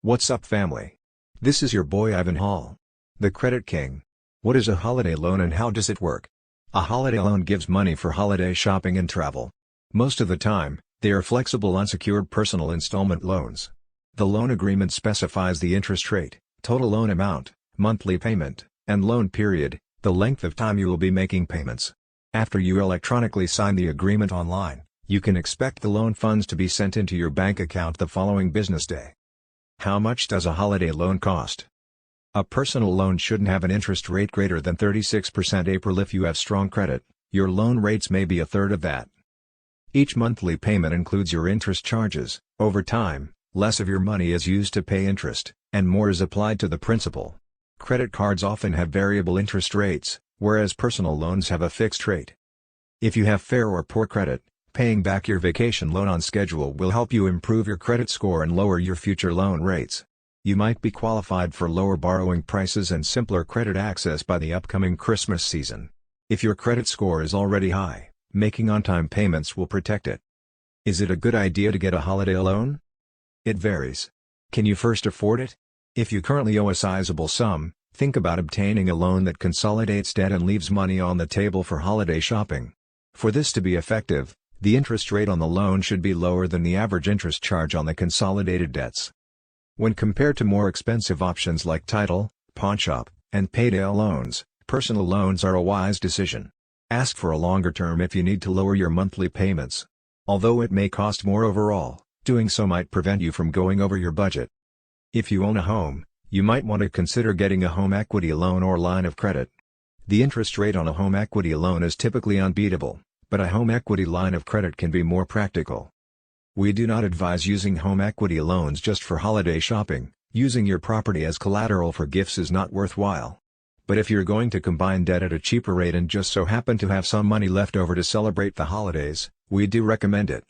What's up, family? This is your boy Ivan Hall, the Credit King. What is a holiday loan and how does it work? A holiday loan gives money for holiday shopping and travel. Most of the time, they are flexible unsecured personal installment loans. The loan agreement specifies the interest rate, total loan amount, monthly payment, and loan period, the length of time you will be making payments. After you electronically sign the agreement online, you can expect the loan funds to be sent into your bank account the following business day. How much does a holiday loan cost? A personal loan shouldn't have an interest rate greater than 36% April. If you have strong credit, your loan rates may be a third of that. Each monthly payment includes your interest charges. Over time, less of your money is used to pay interest, and more is applied to the principal. Credit cards often have variable interest rates, whereas personal loans have a fixed rate. If you have fair or poor credit, paying back your vacation loan on schedule will help you improve your credit score and lower your future loan rates. You might be qualified for lower borrowing prices and simpler credit access by the upcoming Christmas season. If your credit score is already high, making on-time payments will protect it. Is it a good idea to get a holiday loan? It varies. Can you first afford it? If you currently owe a sizable sum, think about obtaining a loan that consolidates debt and leaves money on the table for holiday shopping. For this to be effective, the interest rate on the loan should be lower than the average interest charge on the consolidated debts. When compared to more expensive options like title, pawnshop, and PayDay loans, personal loans are a wise decision. Ask for a longer term if you need to lower your monthly payments. Although it may cost more overall, doing so might prevent you from going over your budget. If you own a home, you might want to consider getting a home equity loan or line of credit. The interest rate on a home equity loan is typically unbeatable, but a home equity line of credit can be more practical. We do not advise using home equity loans just for holiday shopping. Using your property as collateral for gifts is not worthwhile. But if you're going to combine debt at a cheaper rate and just so happen to have some money left over to celebrate the holidays, we do recommend it.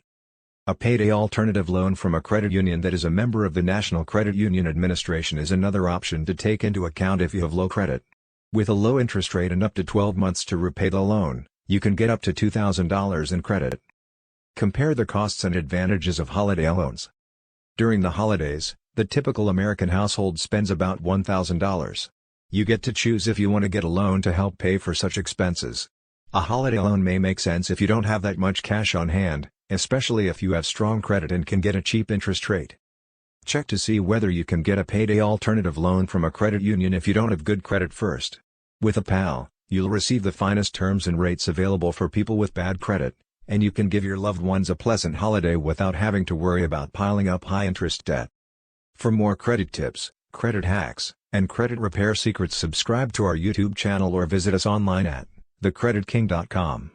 A PayDay alternative loan from a credit union that is a member of the National Credit Union Administration is another option to take into account if you have low credit. With a low interest rate and up to 12 months to repay the loan, you can get up to $2,000 in credit. Compare the costs and advantages of holiday loans. During the holidays, the typical American household spends about $1,000. You get to choose if you want to get a loan to help pay for such expenses. A holiday loan may make sense if you don't have that much cash on hand, especially if you have strong credit and can get a cheap interest rate. Check to see whether you can get a PayDay alternative loan from a credit union if you don't have good credit first. With a PAL, you'll receive the finest terms and rates available for people with bad credit, and you can give your loved ones a pleasant holiday without having to worry about piling up high-interest debt. For more credit tips, credit hacks, and credit repair secrets, subscribe to our YouTube channel or visit us online at thecreditking.com.